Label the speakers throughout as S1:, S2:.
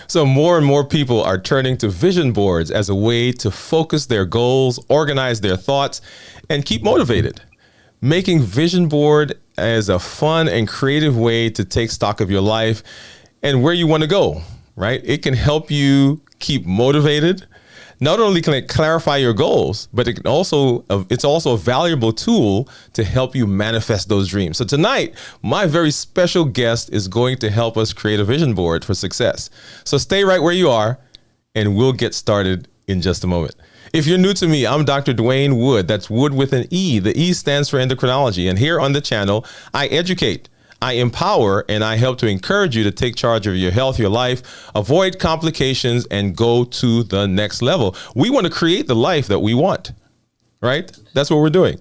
S1: So more and more people are turning to vision boards as a way to focus their goals, organize their thoughts, and keep motivated. Making vision board as a fun and creative way to take stock of your life and where you want to go, right? It can help you keep motivated. Not only can it clarify your goals, but it's also a valuable tool to help you manifest those dreams. So tonight, my very special guest is going to help us create a vision board for success. So stay right where you are, and we'll get started in just a moment. If you're new to me, I'm Dr. Dwayne Wood. That's Wood with an E. The E stands for endocrinology. And here on the channel, I educate, I empower, and I help to encourage you to take charge of your health, your life, avoid complications, and go to the next level. We want to create the life that we want, right? That's what we're doing.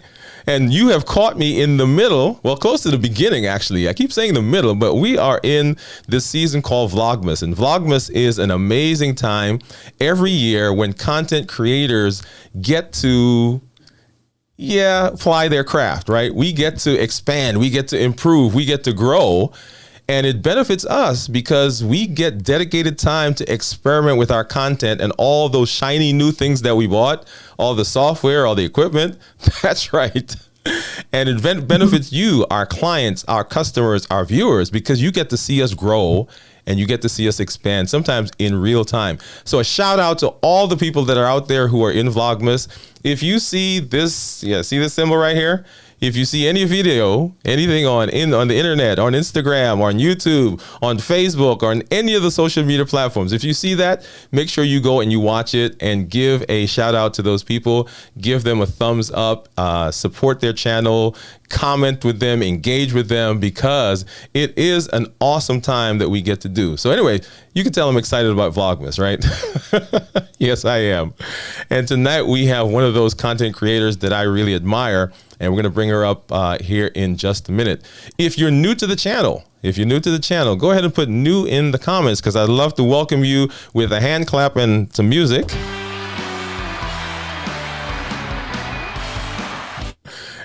S1: And you have caught me in the middle, well, close to the beginning, actually. I keep saying the middle, but we are in this season called Vlogmas. And Vlogmas is an amazing time every year when content creators get to apply their craft, right? We get to expand, we get to improve, we get to grow, and it benefits us because we get dedicated time to experiment with our content and all those shiny new things that we bought, all the software, all the equipment. That's right. And it benefits you, our clients, our customers, our viewers, because you get to see us grow and you get to see us expand, sometimes in real time. So a shout out to all the people that are out there who are in Vlogmas. If you see this, see this symbol right here? If you see any video, anything on the internet, on Instagram, on YouTube, on Facebook, or on any of the social media platforms, if you see that, make sure you go and you watch it and give a shout out to those people. Give them a thumbs up, support their channel, comment with them, engage with them, because it is an awesome time that we get to do. So anyway, you can tell I'm excited about Vlogmas, right? Yes, I am. And tonight we have one of those content creators that I really admire, and we're going to bring her up here in just a minute. If you're new to the channel, go ahead and put new in the comments, because I'd love to welcome you with a hand clap and some music.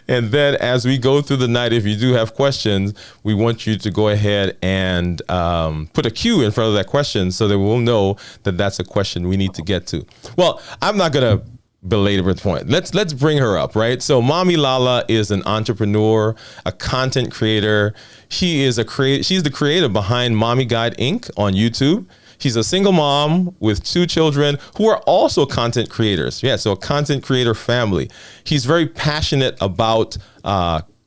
S1: And then as we go through the night, if you do have questions, we want you to go ahead and put a Q in front of that question so that we'll know that that's a question we need to get to. Well, I'm not going to belabor the point. Let's bring her up, right? So Mommy Lala is an entrepreneur, a content creator. She's the creator behind Mommy Guide Inc. on YouTube. She's a single mom with 2 children who are also content creators. Yeah, so a content creator family. She's very passionate about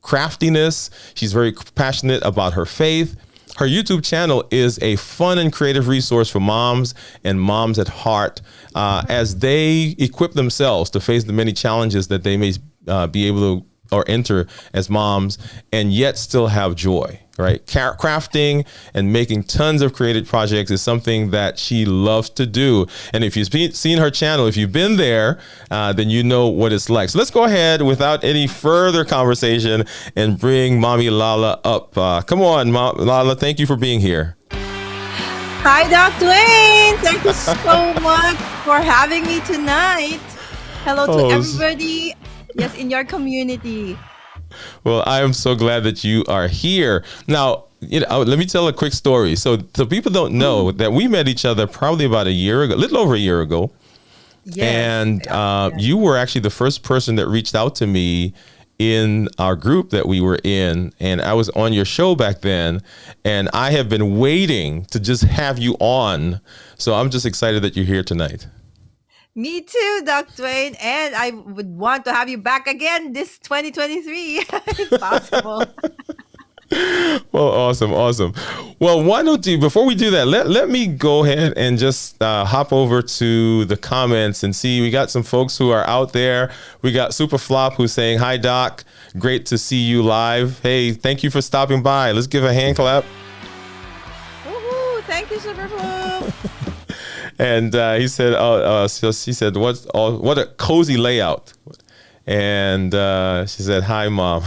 S1: craftiness. She's very passionate about her faith. Her YouTube channel is a fun and creative resource for moms and moms at heart as they equip themselves to face the many challenges that they may be able to or enter as moms and yet still have joy, right? Crafting and making tons of creative projects is something that she loves to do. And if you've seen her channel, if you've been there, then you know what it's like. So let's go ahead without any further conversation and bring Mommy Lala up. Come on, Lala, thank you for being here.
S2: Hi, Doc Dwayne. Thank you so much for having me tonight. Hello to everybody. Yes, in your community.
S1: Well, I am so glad that you are here. Now, let me tell a quick story. So people don't know that we met each other probably about a year ago, a little over a year ago.
S2: Yes.
S1: And you were actually the first person that reached out to me in our group that we were in. And I was on your show back then. And I have been waiting to just have you on. So I'm just excited that you're here tonight.
S2: Me too, Doc Dwayne, and I would want to have you back again this 2023, if possible.
S1: Well, awesome. Well, why don't you, before we do that, let me go ahead and just hop over to the comments and see. We got some folks who are out there. We got Super Flop who's saying, "Hi, Doc. Great to see you live. Hey, thank you for stopping by." Let's give a hand clap.
S2: Woohoo! Thank you, Super Flop.
S1: And he said, so she said, what a cozy layout. And she said, "Hi, Mom."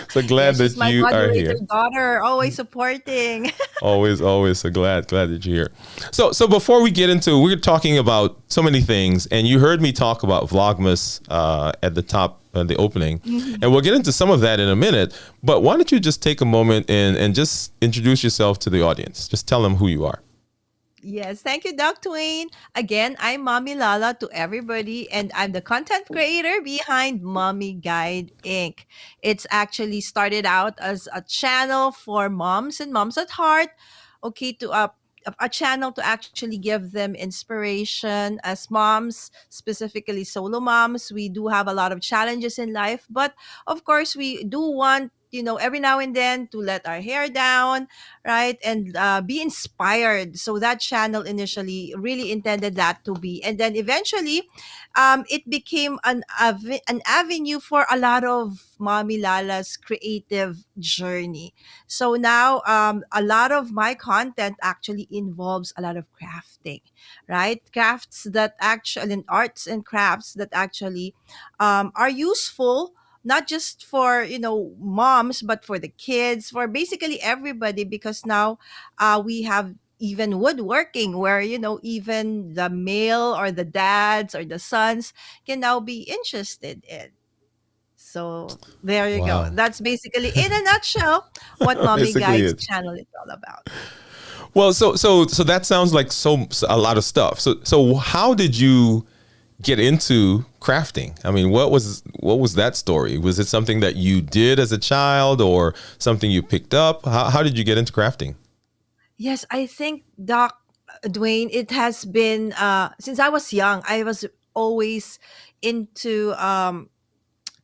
S1: So glad that you are here.
S2: Daughter, always supporting.
S1: always. So glad that you're here. So before we get into, we're talking about so many things, and you heard me talk about Vlogmas at the top, the opening, and we'll get into some of that in a minute. But why don't you just take a moment and just introduce yourself to the audience? Just tell them who you are.
S2: Yes, thank you, Doc Twain. Again, I'm Mommy Lala to everybody, and I'm the content creator behind Mommy Guide Inc. It's actually started out as a channel for moms and moms at heart, okay, to a channel to actually give them inspiration as moms, specifically solo moms. We do have a lot of challenges in life, but of course, we do want, every now and then to let our hair down, right? And be inspired. So that channel initially really intended that to be. And then eventually, it became an avenue for a lot of Mommy Lala's creative journey. So now, a lot of my content actually involves a lot of crafting, right? Crafts that actually, and arts and crafts that actually are useful not just for moms, but for the kids, for basically everybody, because now we have even woodworking where even the male or the dads or the sons can now be interested in. So there you go.
S1: Wow.
S2: That's basically in a nutshell what Mommy
S1: Basically
S2: Guide's
S1: it.
S2: channel is all about.
S1: Well, so that sounds like a lot of stuff. So how did you get into crafting? I mean, what was that story? Was it something that you did as a child or something you picked up? How did you get into crafting?
S2: Yes, I think, Doc Dwayne, it has been since I was young. I was always into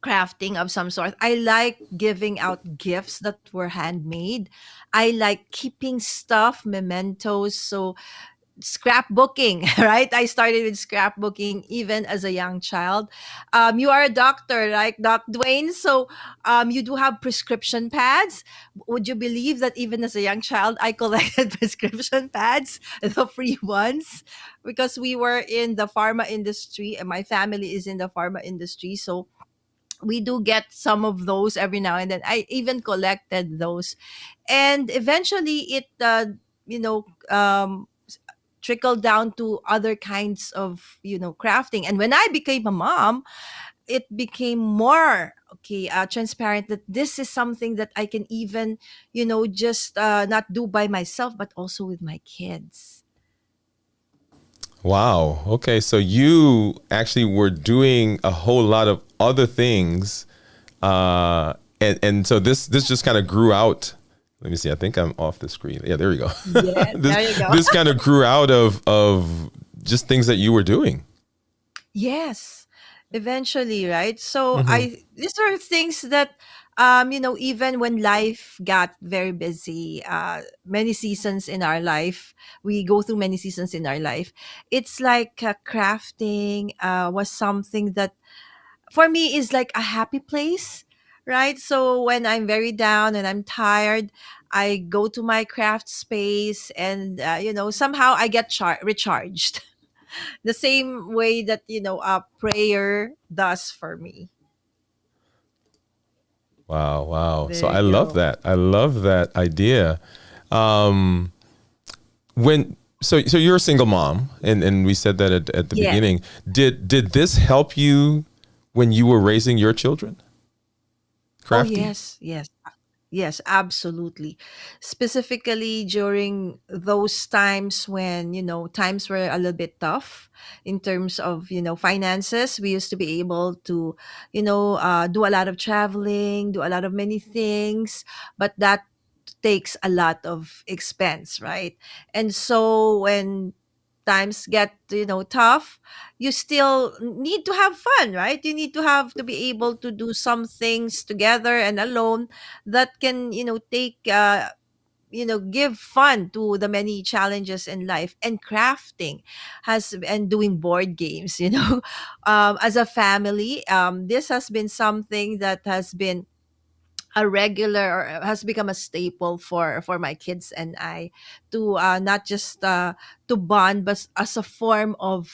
S2: crafting of some sort. I like giving out gifts that were handmade. I like keeping stuff, mementos. So scrapbooking, right? I started with scrapbooking even as a young child. You are a doctor, right, Doc Dwayne? So you do have prescription pads. Would you believe that even as a young child, I collected prescription pads, the free ones, because we were in the pharma industry and my family is in the pharma industry. So we do get some of those every now and then. I even collected those. And eventually it, you know, um, trickled down to other kinds of crafting. And when I became a mom, it became more okay, transparent that this is something that I can even just not do by myself but also with my kids.
S1: Wow. Okay, so you actually were doing a whole lot of other things, and so this just kind of grew out. Let me see. I think I'm off the screen. Yeah, there we go.
S2: Yes,
S1: this
S2: there you go.
S1: this kind of grew out of just things that you were doing.
S2: Yes, eventually, right? So I these are things that even when life got very busy, many seasons in our life, we go through many seasons in our life. It's like crafting was something that for me is like a happy place, right? So when I'm very down and I'm tired, I go to my craft space and somehow I get recharged. The same way that a prayer does for me.
S1: Wow, wow. So
S2: There
S1: I
S2: you
S1: love
S2: go.
S1: that. I love that idea. Um, so you're a single mom, and we said that at the
S2: Yes.
S1: beginning. Did this help you when you were raising your children?
S2: Oh,
S1: Crafting.
S2: yes, yes. Yes, absolutely. Specifically during those times when, times were a little bit tough in terms of, finances. We used to be able to, do a lot of traveling, do a lot of many things, but that takes a lot of expense, right? And so when times get tough, you still need to have fun, right? You need to have to be able to do some things together and alone that can take give fun to the many challenges in life. And crafting has and doing board games as a family, this has been something that has been a regular or has become a staple for my kids and I to not just to bond but as a form of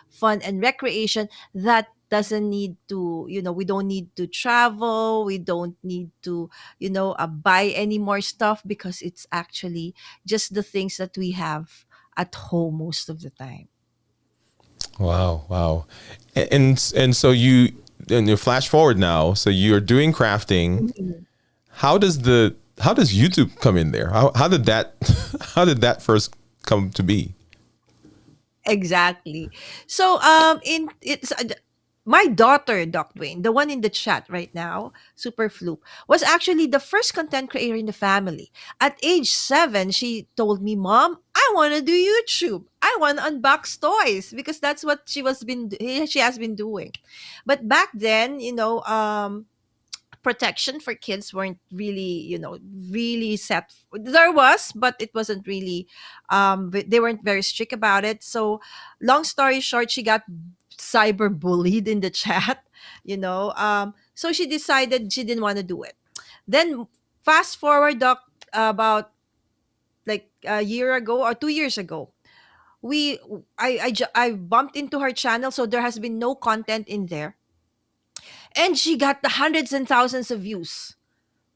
S2: fun and recreation that doesn't need to we don't need to travel, we don't need to buy any more stuff because it's actually just the things that we have at home most of the time.
S1: Wow, wow. And so you flash forward now. So you're doing crafting.
S2: Mhm.
S1: How does YouTube come in there? How did that how did that first come to be?
S2: Exactly. So in it's my daughter, Doc Dwayne, the one in the chat right now, Super Floop, was actually the first content creator in the family. At age 7, she told me, "Mom, I want to do YouTube. I want to unbox toys because that's what she has been doing." But back then, protection for kids weren't really, really set. There was, but it wasn't really, they weren't very strict about it. So long story short, she got cyber bullied in the chat. So she decided she didn't want to do it. Then fast forward, Doc, about like a year ago or 2 years ago, we I bumped into her channel, so there has been no content in there, and she got the hundreds and thousands of views,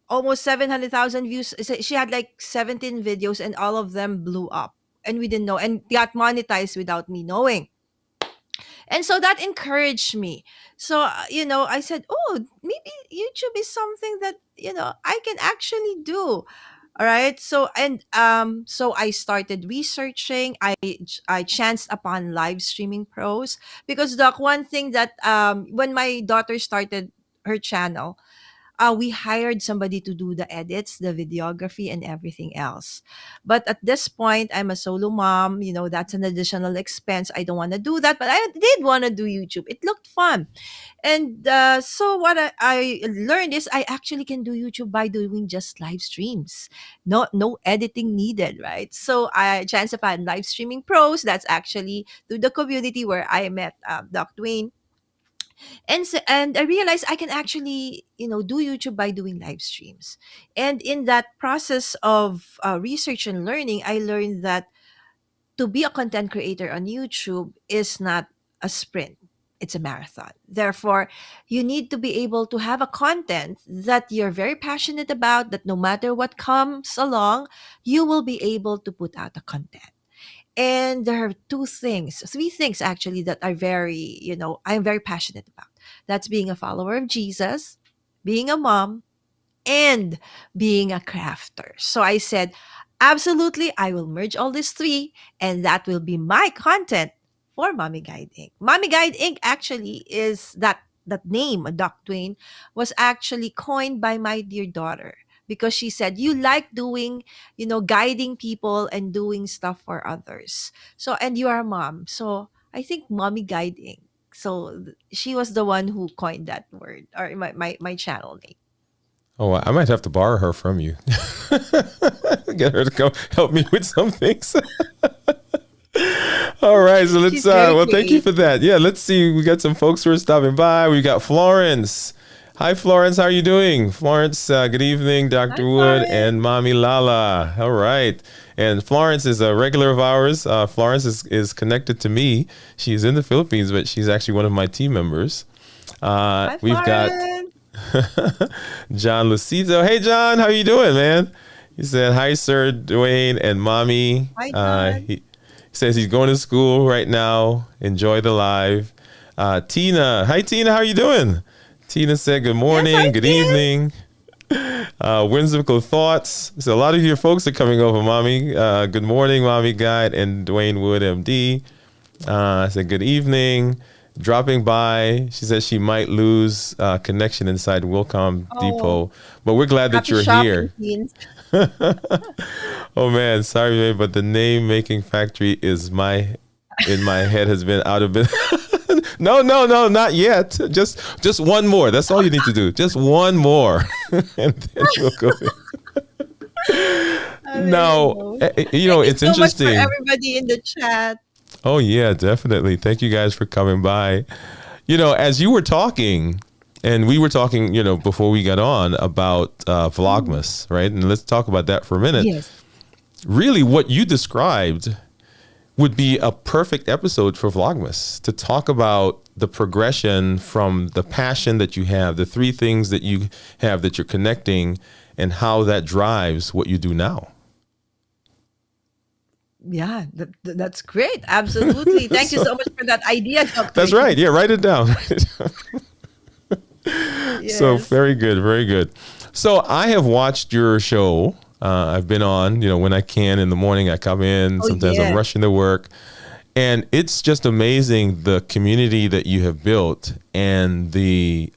S2: almost 700,000 views. She had like 17 videos, and all of them blew up. And we didn't know, and got monetized without me knowing. And so that encouraged me. So, I said, oh, maybe YouTube is something that, I can actually do. All right. So I started researching. I chanced upon live streaming pros because, Doc, one thing that when my daughter started her channel, we hired somebody to do the edits, the videography, and everything else. But at this point, I'm a solo mom. That's an additional expense. I don't want to do that, but I did want to do YouTube. It looked fun. And so what I learned is I actually can do YouTube by doing just live streams. No editing needed, right? So I chance upon live streaming pros. That's actually through the community where I met Doc Dwayne, and I realized I can actually do YouTube by doing live streams. And in that process of research and learning, I learned that to be a content creator on YouTube is not a sprint. It's a marathon. Therefore, you need to be able to have a content that you're very passionate about, that no matter what comes along, you will be able to put out a content. And there are three things actually that are very, I'm very passionate about. That's being a follower of Jesus, being a mom, and being a crafter. So I said, absolutely, I will merge all these three, and that will be my content for Mommy Guide Inc. Mommy Guide Inc. actually is that name, Doc Dwayne, was actually coined by my dear daughter because she said, you like doing, guiding people and doing stuff for others. So, and you are a mom. So I think Mommy Guide Inc. So she was the one who coined that word, or my channel name.
S1: Oh, I might have to borrow her from you. Get her to come help me with some things. All right, so let's.
S2: She's very
S1: Well, thank you for
S2: creative.
S1: that. Yeah, let's see. We got some folks who are stopping by. We got Florence. Hi, Florence. How are you doing, Florence? Good evening,
S2: Hi,
S1: Dr. Wood
S2: Florence.
S1: and Mommy Lala. All right, and Florence is a regular of ours. Florence is connected to me. She's in the Philippines, but she's actually one of my team members.
S2: Hi,
S1: We've got
S2: Florence.
S1: John Lucido. Hey, John, how you doing, man? He said, hi, Sir Dwayne and Mommy.
S2: Hi, John.
S1: He says he's going to school right now. Enjoy the live. Tina. Hi, Tina. How you doing? Tina said, good
S2: Yes,
S1: morning,
S2: hi,
S1: good
S2: Tin.
S1: evening. Whimsical thoughts. So a lot of your folks are coming over, Mommy. Good morning, Mommy Guide and Dwayne Wood, MD. I said, good evening. Dropping by. She said she might lose connection inside Wilcom
S2: Oh,
S1: Depot, but we're glad that
S2: happy
S1: you're
S2: shopping,
S1: here.
S2: Tin.
S1: Oh man, sorry, man, but the name making factory is in my head has been out of business. No, no, no, not yet. Just one more. That's all you need to do. Just one more, and then we'll go. Now,
S2: Available. Thank you
S1: it's
S2: so much for
S1: interesting.
S2: everybody in the chat.
S1: Oh yeah, definitely. Thank you guys for coming by. As you were talking, and we were talking, before we got on about
S2: Mm.
S1: Vlogmas, right? And let's talk about that for a minute.
S2: Yes.
S1: Really, what you described would be a perfect episode for Vlogmas to talk about the progression from the passion that you have, the three things that you have that you're connecting, and how that drives what you do now.
S2: Yeah, that's great. Absolutely. Thank you
S1: So,
S2: so much for that idea, Dr.
S1: that's right.
S2: Wayne.
S1: Yeah, write it down. Write it down. So
S2: Yes.
S1: very good, very good. So I have watched your show. I've been on, when I can in the morning. I come in.
S2: Oh,
S1: Sometimes I'm
S2: yes.
S1: rushing to work, And it's just amazing the community that you have built and the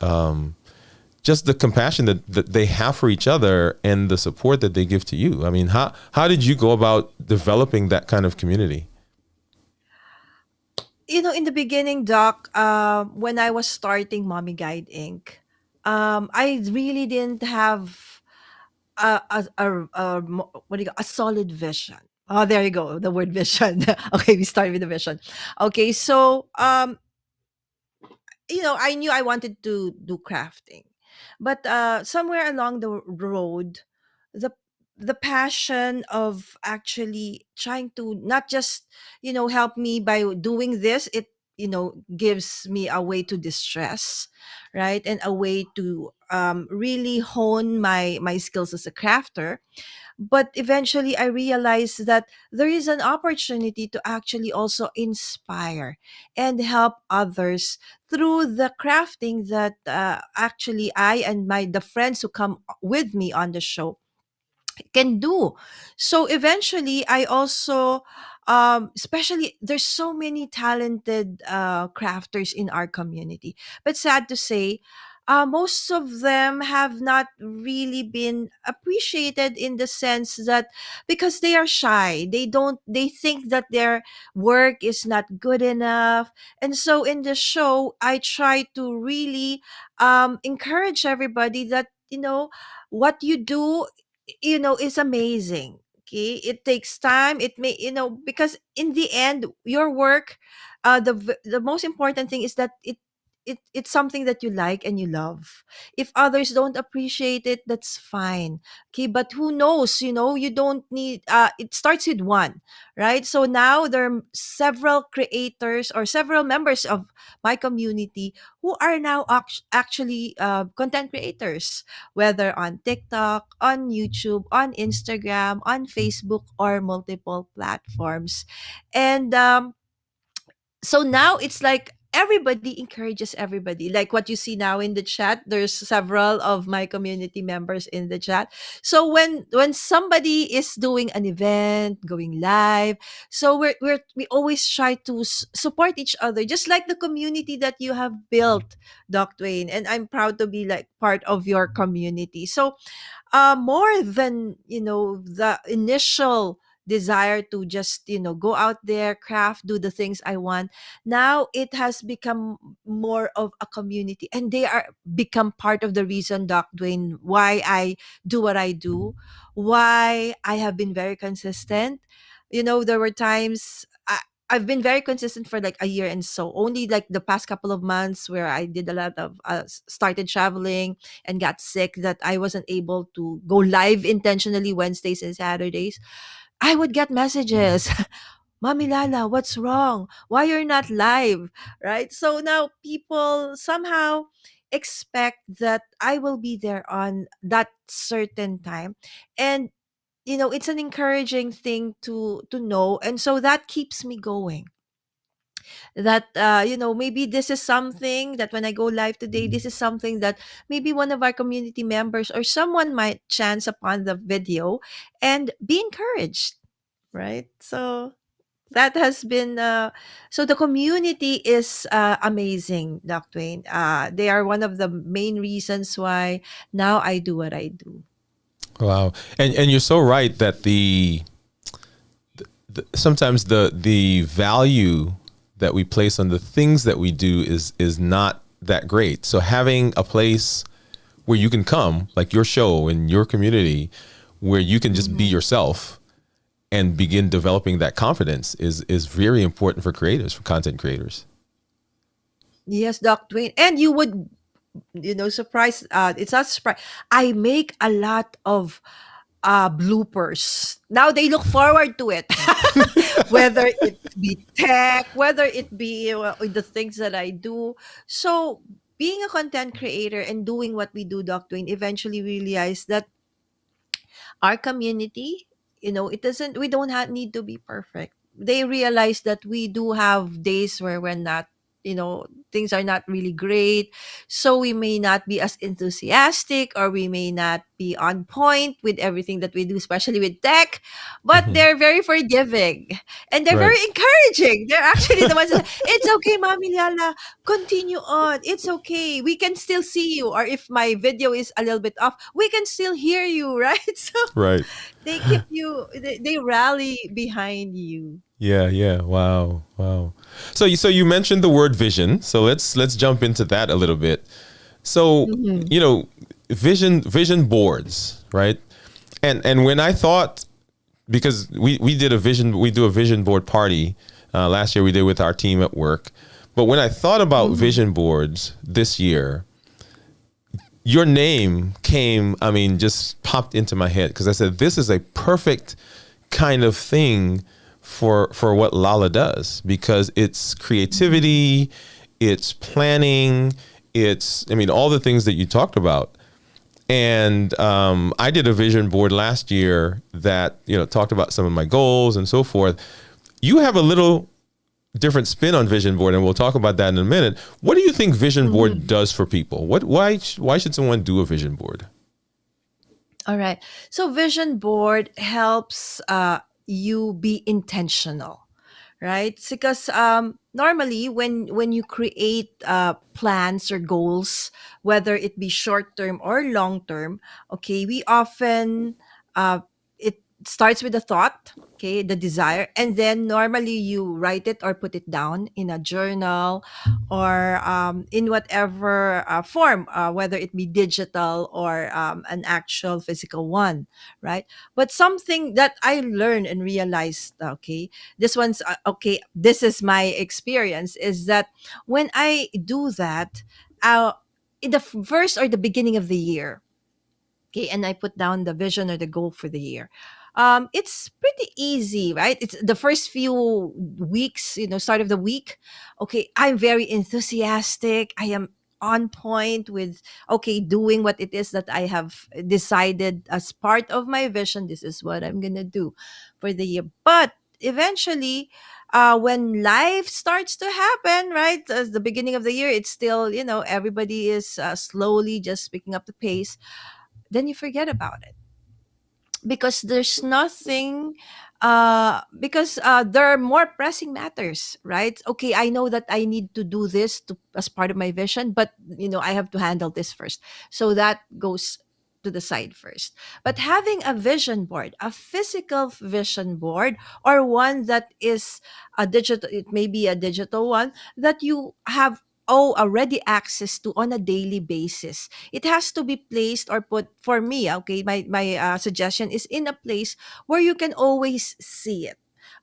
S1: just the compassion that they have for each other and the support that they give to you. I mean, how did you go about developing that kind of community?
S2: In the beginning, Doc, when I was starting Mommy Guide Inc., I really didn't have what do you a solid vision. Oh, there you go, the word vision. Okay, we start with the vision. Okay, so I knew I wanted to do crafting, but somewhere along the road, the the passion of actually trying to not just help me by doing this, it gives me a way to distress, right, and a way to really hone my skills as a crafter. But eventually I realized that there is an opportunity to actually also inspire and help others through the crafting that actually I and my the friends who come with me on the show can do. So eventually I also, especially there's so many talented crafters in our community, but sad to say, most of them have not really been appreciated, in the sense that because they are shy, they think that their work is not good enough. And so in the show I try to really encourage everybody that what you do is amazing. Okay, it takes time. It may, because in the end your work, the most important thing is that it's something that you like and you love. If others don't appreciate it, that's fine. Okay, but who knows, you don't need, it starts with one, right? So now there are several creators or several members of my community who are now actually content creators, whether on TikTok, on YouTube, on Instagram, on Facebook, or multiple platforms. And so now it's like everybody encourages everybody. Like what you see now in the chat, there's several of my community members in the chat. So when somebody is doing an event, going live, so we always try to support each other, just like the community that you have built, Doc Dwayne. And I'm proud to be like part of your community. So more than the initial desire to just go out there, craft, do the things I want, now it has become more of a community, and they are become part of the reason, Doc Dwayne, why I do what I do, why I have been very consistent. There were times I've been very consistent for like a year, and so only like the past couple of months where I did a lot of started traveling and got sick, that I wasn't able to go live intentionally Wednesdays and Saturdays. I would get messages, Mommy Lala, what's wrong? Why you're not live? Right? So now people somehow expect that I will be there on that certain time. And it's an encouraging thing to know. And so that keeps me going, that maybe this is something that when I go live today, this is something that maybe one of our community members or someone might chance upon the video and be encouraged, right? So that has been so the community is amazing, Doc Twain. They are one of the main reasons why now I do what I do.
S1: Wow. And you're so right that sometimes the value that we place on the things that we do is not that great. So having a place where you can come, like your show and your community, where you can just be
S2: Mhm.
S1: yourself and begin developing that confidence is very important for creators, for content creators.
S2: Yes, Doc Twain. And you would, surprise, it's not surprise. I make a lot of bloopers. Now they look forward to it. Whether it be tech, whether it be the things that I do. So being a content creator and doing what we do, Doc Twain, eventually realized that our community, it doesn't, we don't need to be perfect. They realize that we do have days where we're not. things are not really great, so we may not be as enthusiastic, or we may not be on point with everything that we do, especially with tech. But
S1: Mhm.
S2: they're very forgiving, and they're
S1: Right.
S2: very encouraging. They're actually the ones that say, it's okay, Mommy Lala, continue on, it's okay, we can still see you, or if my video is a little bit off, we can still hear you, right? So
S1: Right.
S2: they rally behind you.
S1: Yeah, yeah. Wow. Wow. So you mentioned the word vision. So let's jump into that a little bit. So,
S2: Mhm.
S1: you know, vision boards, right? And when I thought, because we do a vision board party last year, we did with our team at work. But when I thought about
S2: Mhm.
S1: vision boards this year, your name came, I mean, just popped into my head, because I said this is a perfect kind of thing for what Lala does, because it's
S2: Mhm.
S1: creativity, it's planning, it's, I mean, all the things that you talked about. And I did a vision board last year that, talked about some of my goals and so forth. You have a little different spin on vision board, and we'll talk about that in a minute. What do you think vision board
S2: Mhm.
S1: does for people? Why should someone do a vision board?
S2: All right. So vision board helps you be intentional, right? Because normally when you create plans or goals, whether it be short term or long term, okay, we often it starts with a thought, okay, the desire, and then normally you write it or put it down in a journal, or in whatever form, whether it be digital or an actual physical one, right? But something that I learned and realized, okay, this is my experience, is that when I do that, in the first or the beginning of the year, okay, and I put down the vision or the goal for the year, it's pretty easy, right? It's the first few weeks, start of the week, okay, I'm very enthusiastic, I am on point with, okay, doing what it is that I have decided as part of my vision. This is what I'm gonna do for the year. But eventually, when life starts to happen, right, as the beginning of the year, it's still, everybody is slowly just picking up the pace, then you forget about it, because there's nothing, because there are more pressing matters, right? Okay, I know that I need to do this to as part of my vision, but I have to handle this first, so that goes to the side first. But having a vision board, a physical vision board, or one that is a digital, it may be a digital one that you have already access to on a daily basis. It has to be placed or put, for me, okay, my suggestion is in a place where you can always see it,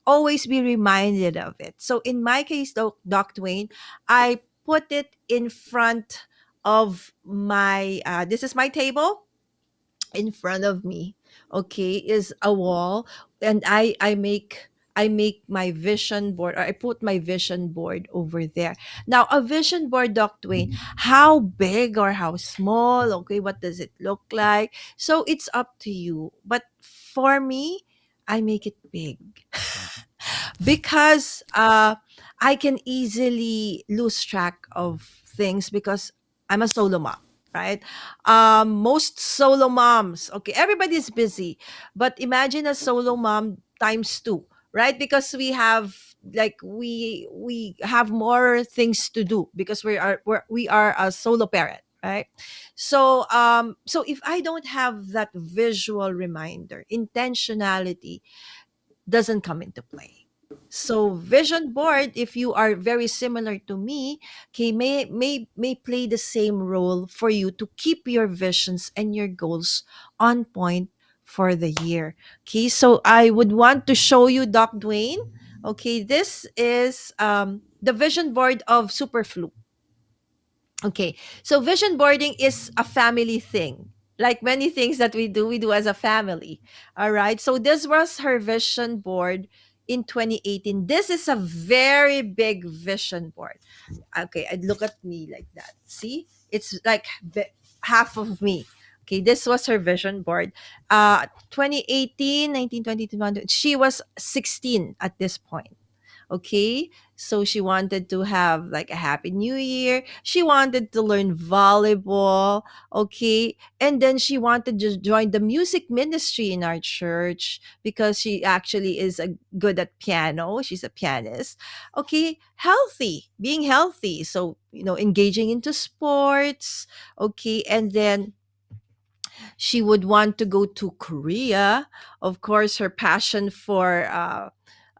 S2: always be reminded of it. So in my case, though, Doc Dwayne, I put it in front of my this is my table. In front of me, okay, is a wall, and I make my vision board, or I put my vision board over there. Now, a vision board, Doc Dwayne, how big or how small, okay, what does it look like? So it's up to you. But for me, I make it big. Because I can easily lose track of things, because I'm a solo mom, right? Most solo moms, okay, everybody's busy, but imagine a solo mom times two, right? Because we have more things to do, because we are a solo parent, right? So if I don't have that visual reminder, intentionality doesn't come into play. So vision board, if you are very similar to me, okay, may play the same role for you to keep your visions and your goals on point for the year. Okay, so I would want to show you, Doc Dwayne. Okay, this is the vision board of Superflu. Okay. So vision boarding is a family thing. Like many things that we do as a family. All right. So this was her vision board in 2018. This is a very big vision board. Okay. I'd look at me like that. See? It's like half of me. Okay. This was her vision board. 2018, 19, 20, 21. She was 16 at this point. Okay. So she wanted to have like a happy new year. She wanted to learn volleyball. Okay. And then she wanted to join the music ministry in our church because she actually is good at piano. She's a pianist. Okay. Healthy, being healthy. So, engaging into sports. Okay. And then she would want to go to Korea. Of course, her passion for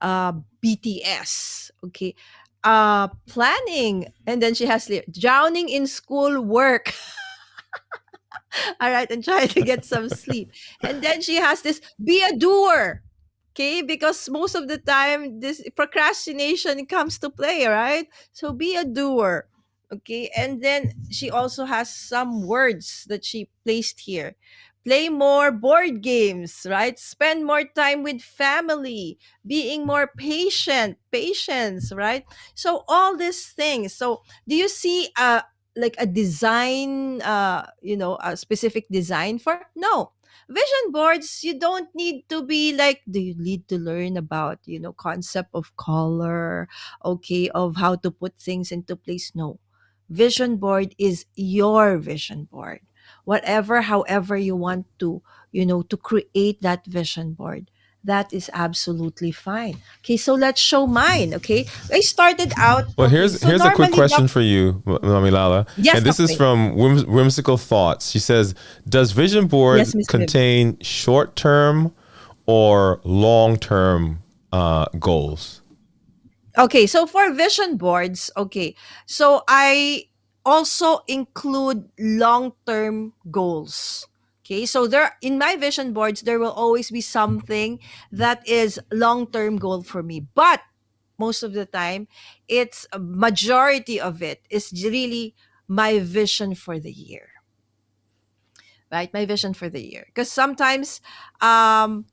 S2: BTS. Okay. Planning. And then she has drowning in school work. All right. And trying to get some sleep. And then she has this be a doer. Okay, because most of the time this procrastination comes to play, right? So be a doer. Okay, and then she also has some words that she placed here. Play more board games, right? Spend more time with family, being more patience, right? So all these things. So do you see like a design, a specific design for? No, vision boards, you don't need to be like, do you need to learn about, concept of color, okay, of how to put things into place? No, vision board is your vision board, whatever, however you want to, to create that vision board. That is absolutely fine. Okay, so let's show mine. Okay, I started out.
S1: Well,
S2: Okay,
S1: here's
S2: so
S1: here's a quick
S2: normally
S1: question for you, Mommy Lala,
S2: yes,
S1: and this is
S2: Dr.
S1: from Whimsical Thoughts. She says, "Does vision
S2: Yes,
S1: boards
S2: Miss Mim.
S1: contain short-term or long-term goals?"
S2: Okay, so for vision boards, okay, so I also include long-term goals. Okay, so there in my vision boards, there will always be something that is long-term goal for me. But most of the time, it's a majority of it is really my vision for the year, right? My vision for the year. Because sometimes um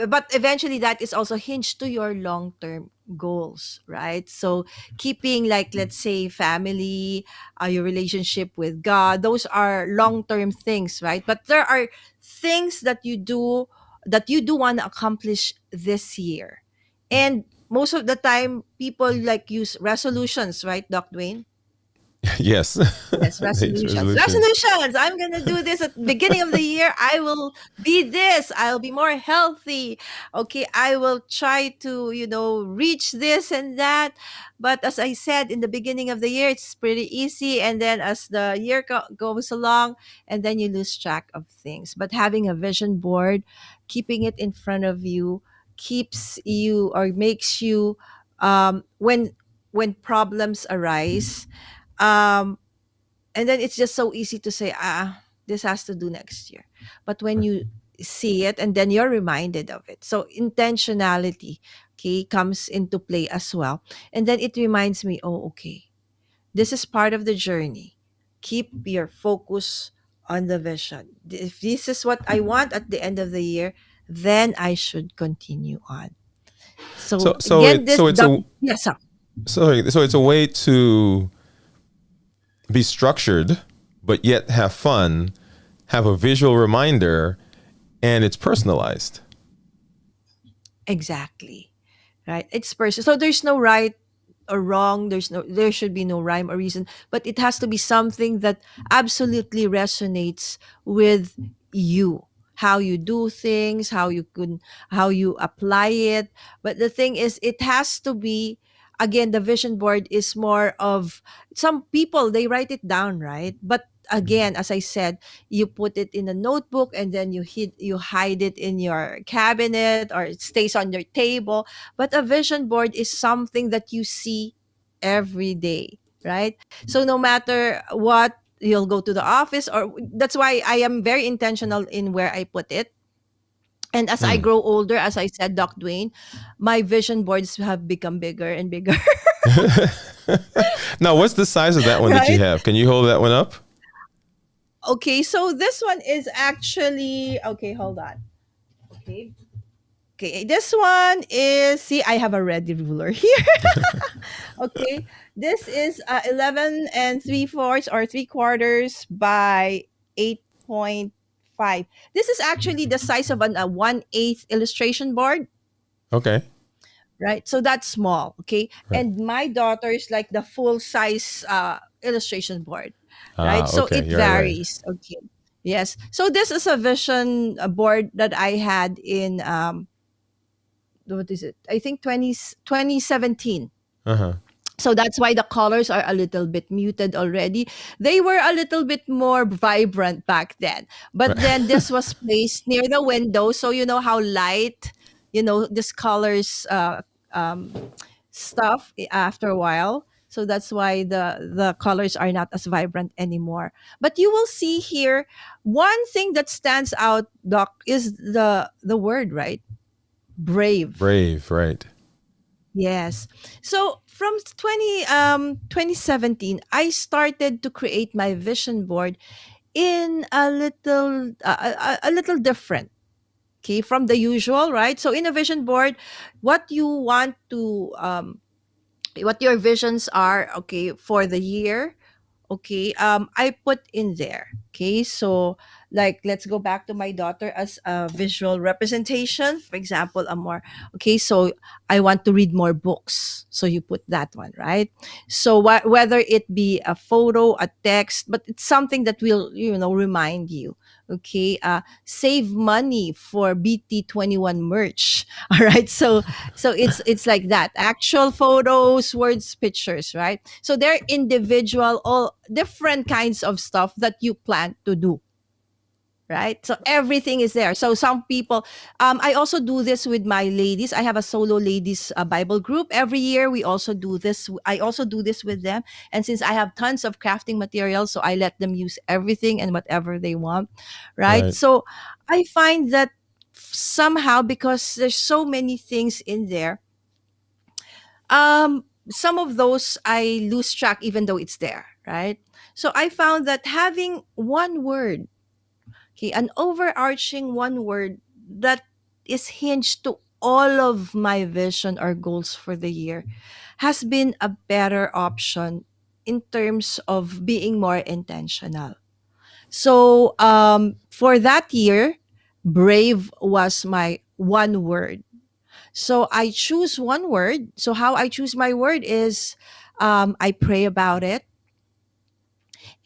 S2: but eventually that is also hinged to your long-term goals, right? So keeping, like, let's say family, your relationship with God, those are long-term things, right? But there are things that you do want to accomplish this year. And most of the time people like use resolutions, right, Doc Dwayne?
S1: Yes,
S2: Yes,
S1: Nate's
S2: resolutions.
S1: resolutions.
S2: Resolutions. I'm gonna do this at the beginning of the year. I will be this. I'll be more healthy. Okay, I will try to, reach this and that. But as I said in the beginning of the year, it's pretty easy. And then as the year goes along, and then you lose track of things. But having a vision board, keeping it in front of you, keeps you or makes you when problems arise, um and then it's just so easy to say, this has to do next year. But when you see it and then you're reminded of it, so intentionality, okay, comes into play as well. And then it reminds me, oh, okay, this is part of the journey. Keep your focus on the vision. If this is what I want at the end of the year, then I should continue on.
S1: So
S2: So
S1: so
S2: again,
S1: it so it's a
S2: yes, sir.
S1: so it's a way to be structured, but yet have fun, have a visual reminder, and it's personalized.
S2: Exactly. Right, it's personal, so there's no right or wrong. There should be no rhyme or reason, but it has to be something that absolutely resonates with you, how you do things, how you apply it. But the thing is, it has to be, again, the vision board is more of, some people, they write it down, right? But again, as I said, you put it in a notebook, and then you hide it in your cabinet, or it stays on your table. But a vision board is something that you see every day, right? So no matter what, you'll go to the office, or that's why I am very intentional in where I put it. And as I
S1: Hmm.
S2: grow older, as I said, Doc Dwayne, my vision boards have become bigger and bigger.
S1: Now, what's the size of that one that you
S2: Right?
S1: have? Can you hold that one up?
S2: Okay, so this one is actually, okay, hold on. Okay. Okay, this one is, see, I have a ready ruler here. Okay, this is 11 and 3/4 or 3/4 by 8.5. This is actually the size of an a 1/8 illustration board,
S1: Okay.
S2: right? So that's small, okay?
S1: Right.
S2: And my daughter is like the full size illustration board, right?
S1: Ah,
S2: So
S1: okay.
S2: it
S1: You're right.
S2: varies, okay? Yes. So this is a vision board that I had in what is it? I think 2017.
S1: Uh huh.
S2: So that's why the colors are a little bit muted already. They were a little bit more vibrant back then. But
S1: Right.
S2: then this was placed near the window. So you know how light, this colors um, stuff after a while. So that's why the colors are not as vibrant anymore. But you will see here one thing that stands out, Doc, is the word, right? Brave.
S1: Brave. Right.
S2: Yes. So from 2017, I started to create my vision board in a little different, okay, from the usual, right? So in a vision board, what you want to what your visions are, okay, for the year, okay, I put in there, okay. So like, let's go back to my daughter as a visual representation. For example, a more, okay, so I want to read more books, so you put that one, right? So whether it be a photo, a text, but it's something that will, remind you, okay. Save money for BT21 merch. All right. So it's like that, actual photos, words, pictures, right? So they're individual, all different kinds of stuff that you plan to do, right? So everything is there. So some people, I also do this with my ladies. I have a solo ladies Bible group every year. We also do this. I also do this with them. And since I have tons of crafting materials, so I let them use everything and whatever they want, right?
S1: Right.
S2: So I find that somehow, because there's so many things in there, some of those I lose track even though it's there, right? So I found that having one word, okay, an overarching one word that is hinged to all of my vision or goals for the year, has been a better option in terms of being more intentional. So for that year, brave was my one word. So I choose one word. So how I choose my word is, I pray about it,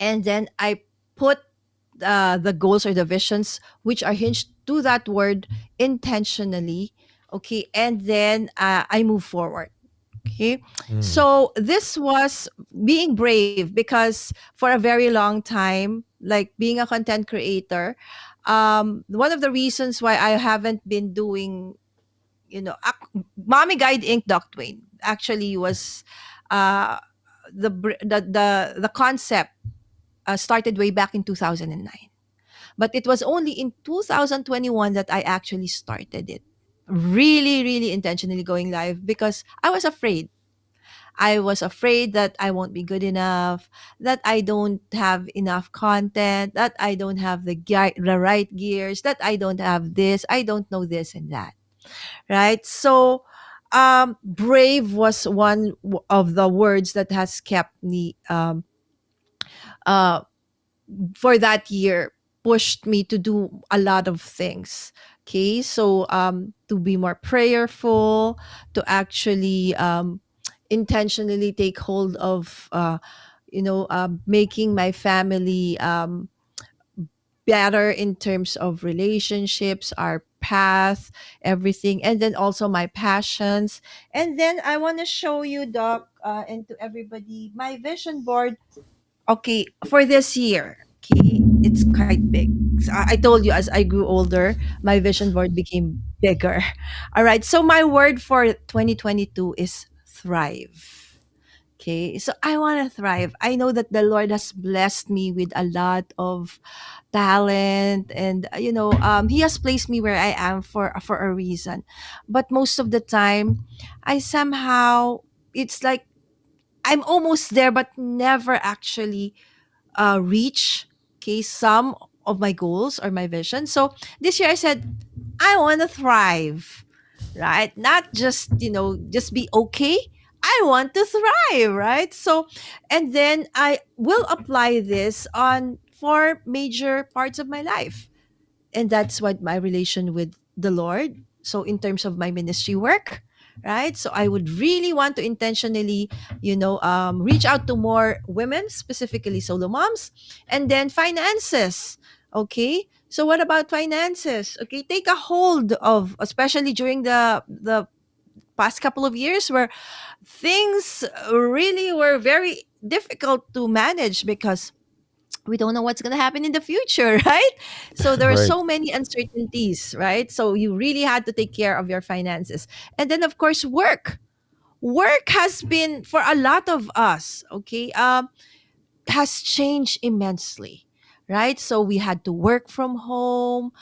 S2: and then I put the goals or the visions which are hinged to that word intentionally. Okay, and then I move forward. Okay,
S1: Mm.
S2: so this was being brave, because for a very long time, like being a content creator, one of the reasons why I haven't been doing, Mommy Guide Inc. Doc Twain actually was uh, the concept started way back in 2009, but it was only in 2021 that I actually started it, really, really intentionally going live, because I was afraid. I was afraid that I won't be good enough, that I don't have enough content, that I don't have the right gears, that I don't have this, I don't know this and that, right? So, brave was of the words that has kept me, uh, for that year, pushed me to do a lot of things. Okay, so to be more prayerful, to actually intentionally take hold of, making my family better in terms of relationships, our path, everything, and then also my passions. And then I want to show you, Doc, and to everybody, my vision board. Okay, for this year, okay, it's quite big. So I told you, as I grew older, my vision board became bigger. All right, so my word for 2022 is thrive. Okay, so I want to thrive. I know that the Lord has blessed me with a lot of talent, and He has placed me where I am for a reason. But most of the time, I somehow, it's like I'm almost there, but never actually reach, okay, some of my goals or my vision. So this year I said, I want to thrive, right? Not just, just be okay. I want to thrive, right? So, and then I will apply this on four major parts of my life. And that's what my relation with the Lord. So in terms of my ministry work, right? So I would really want to intentionally, reach out to more women, specifically solo moms, and then finances. Okay. So what about finances? Okay, take a hold of, especially during the past couple of years where things really were very difficult to manage because we don't know what's going to happen in the future, right? So there are
S1: Right.
S2: so many uncertainties, right? So you really had to take care of your finances. And then of course work has been for a lot of us, okay, has changed immensely, right? So we had to work from home.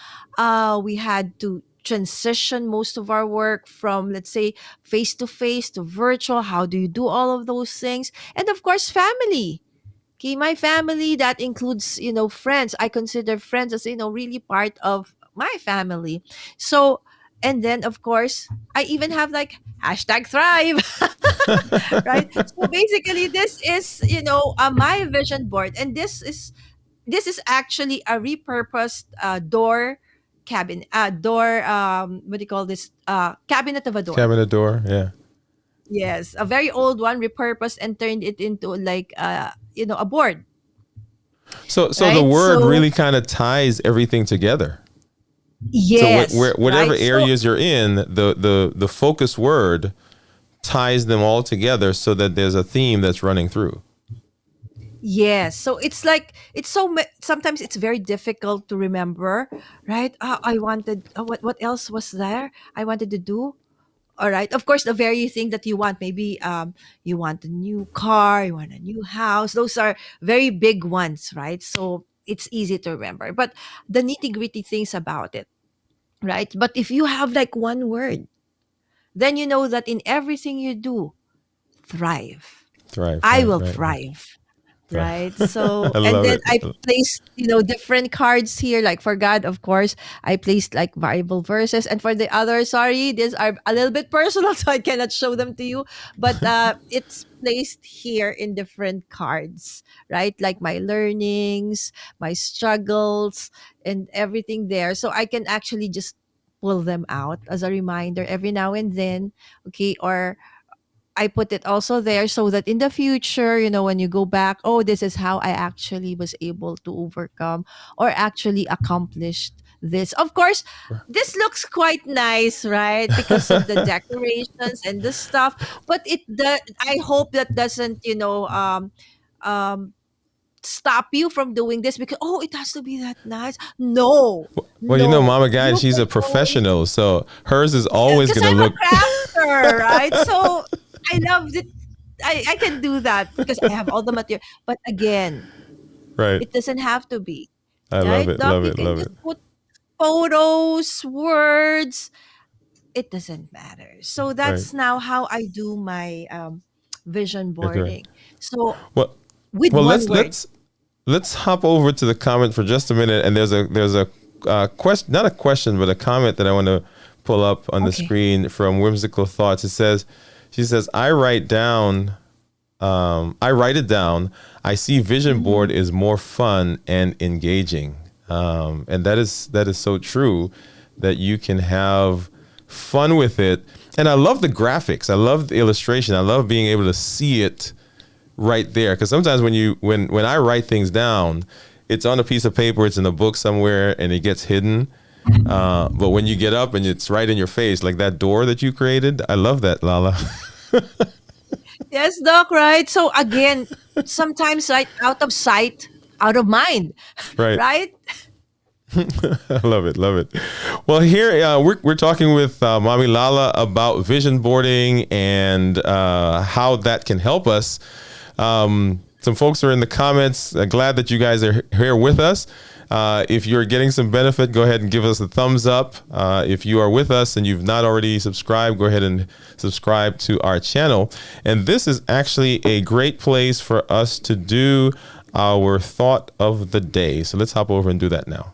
S2: We had to transition most of our work from, let's say, face to face to virtual. How do you do all of those things? And of course family. Okay, my family, that includes, friends. I consider friends as, really part of my family. So, and then of course, I even have like hashtag thrive, right? So basically, this is, my vision board, and this is actually a repurposed door cabin, door. What do you call this? Cabinet of a door.
S1: Cabinet door. Yeah.
S2: Yes, a very old one, repurposed and turned it into like, a board,
S1: So the
S2: right?
S1: word
S2: So
S1: really kind of ties everything together. So
S2: yes,
S1: whatever
S2: right. So
S1: areas you're in, the focus word ties them all together so that there's a theme that's running through.
S2: yes, so it's like it's sometimes it's very difficult to remember, right? I wanted, what else was there? I wanted to do. All right. Of course, the very thing that you want, maybe you want a new car, you want a new house. Those are very big ones, right? So it's easy to remember. But the nitty gritty things about it, right? But if you have like one word, then you know that in everything you do, thrive.
S1: Thrive,
S2: I
S1: thrive,
S2: will
S1: right, right.
S2: thrive. Right.
S1: Thrive.
S2: So,
S1: I
S2: and
S1: love
S2: then
S1: it.
S2: I placed, different cards here. Like for God, of course, I placed like Bible verses. And for the others, sorry, these are a little bit personal, so I cannot show them to you. But it's placed here in different cards, right? Like my learnings, my struggles, and everything there. So I can actually just pull them out as a reminder every now and then. Okay. Or I put it also there so that in the future, when you go back, oh, this is how I actually was able to overcome or actually accomplished this. Of course, this looks quite nice, right? Because of the decorations and the stuff. But I hope that doesn't, um, stop you from doing this because, oh, it has to be that nice. No,
S1: Well,
S2: no.
S1: Mama Guy,
S2: You
S1: she's
S2: can
S1: a
S2: only,
S1: professional, so hers is always
S2: because
S1: going to
S2: I'm a
S1: look
S2: crafter, right? So I love it. I can do that because I have all the material. But again,
S1: right.
S2: it doesn't have to be.
S1: I love
S2: Right,
S1: it,
S2: Doc?
S1: love
S2: You
S1: it,
S2: can
S1: love
S2: just
S1: it.
S2: put photos, words. It doesn't matter. So
S1: Right.
S2: that's now how I do my vision
S1: Right, right.
S2: boarding. So
S1: Well,
S2: with
S1: well,
S2: one word.
S1: let's hop over to the comment for just a minute. And there's a question, not a question, but a comment that I want to pull up on the
S2: Okay.
S1: screen from Whimsical Thoughts. She says, I write it down. I see vision board
S2: Mhm.
S1: is more fun and engaging. And that is so true that you can have fun with it. And I love the graphics. I love the illustration. I love being able to see it right there. Because sometimes when I write things down, it's on a piece of paper, it's in a book somewhere, and it gets hidden. But when you get up and it's right in your face, like that door that you created, I love that, Lala.
S2: Yes, Doc, right? So again, sometimes like out of sight, out of mind,
S1: Right.
S2: right?
S1: I love it, love it. Well, here we're talking with Mommy Lala about vision boarding and how that can help us. Some folks are in the comments. Glad that you guys are here with us. If you're getting some benefit, go ahead and give us a thumbs up. If you are with us and you've not already subscribed, go ahead and subscribe to our channel. And this is actually a great place for us to do our thought of the day. So let's hop over and do that now.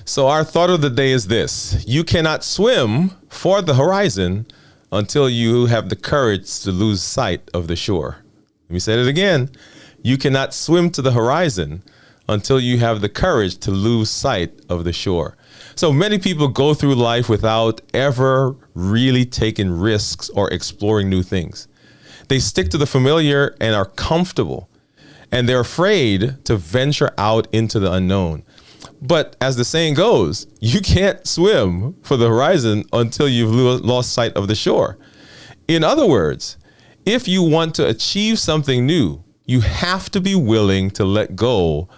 S1: So our thought of the day is this: you cannot swim for the horizon until you have the courage to lose sight of the shore. Let me say it again. You cannot swim to the horizon until you have the courage to lose sight of the shore. So many people go through life without ever really taking risks or exploring new things. They stick to the familiar and are comfortable, and they're afraid to venture out into the unknown. But as the saying goes, you can't swim for the horizon until you've lost sight of the shore. In other words, if you want to achieve something new, you have to be willing to let go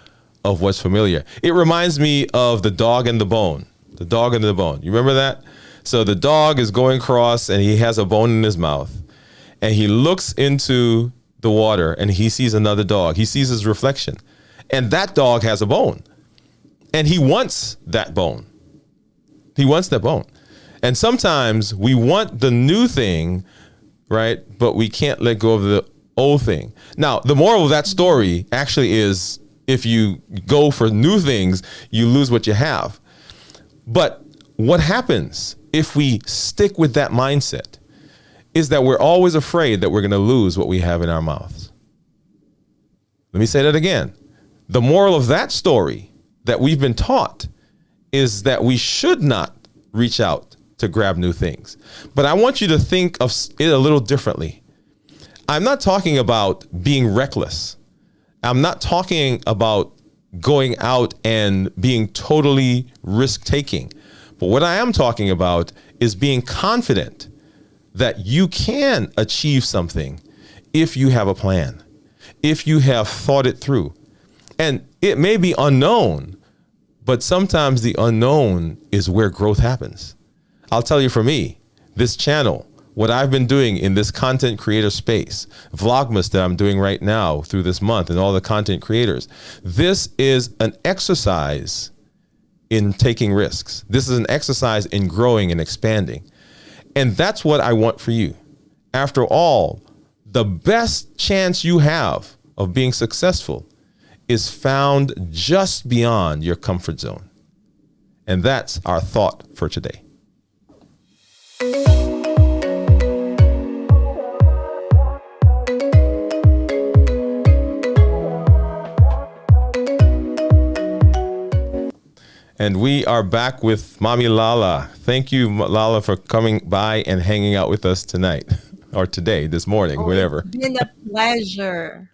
S1: of what's familiar. It reminds me of the dog and the bone. The dog and the bone. You remember that? So the dog is going across and he has a bone in his mouth. And he looks into the water and he sees another dog. He sees his reflection. And that dog has a bone. And he wants that bone. He wants that bone. And sometimes we want the new thing, right? But we can't let go of the old thing. Now, the moral of that story actually is if you go for new things, you lose what you have. But what happens if we stick with that mindset is that we're always afraid that we're going to lose what we have in our mouths. Let me say that again. The moral of that story that we've been taught is that we should not reach out to grab new things. But I want you to think of it a little differently. I'm not talking about being reckless. I'm not talking about going out and being totally risk-taking. But what I am talking about is being confident that you can achieve something if you have a plan, if you have thought it through. And it may be unknown, but sometimes the unknown is where growth happens. I'll tell you, for me, this channel, what I've been doing in this content creator space, Vlogmas that I'm doing right now through this month and all the content creators, this is an exercise in taking risks. This is an exercise in growing and expanding. And that's what I want for you. After all, the best chance you have of being successful is found just beyond your comfort zone. And that's our thought for today. And we are back with Mommy Lala. Thank you, Lala, for coming by and hanging out with us tonight or today, this morning,
S2: Oh,
S1: whatever.
S2: it's been a pleasure.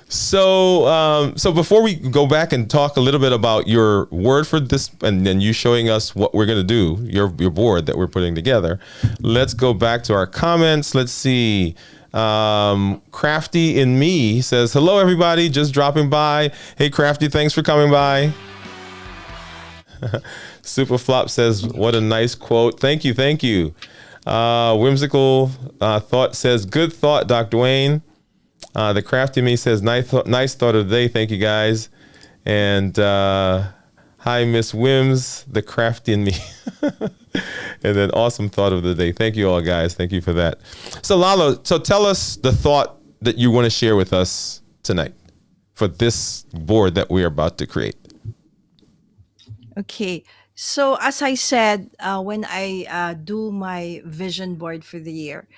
S1: So before we go back and talk a little bit about your word for this, and then you showing us what we're going to do, your board that we're putting together, let's go back to our comments. Let's see. Crafty in Me says, hello, everybody. Just dropping by. Hey, Crafty, thanks for coming by. Superflop says, what a nice quote. Thank you. Thank you. Whimsical Thought says, good thought, Dr. Wayne. The Crafty Me says, nice thought of the day. Thank you, guys. And hi, Miss Wims, the Crafty in Me. And then awesome thought of the day. Thank you all, guys. Thank you for that. So Lala, so tell us the thought that you want to share with us tonight for this board that we are about to create.
S2: Okay. So as I said, when I do my vision board for the year,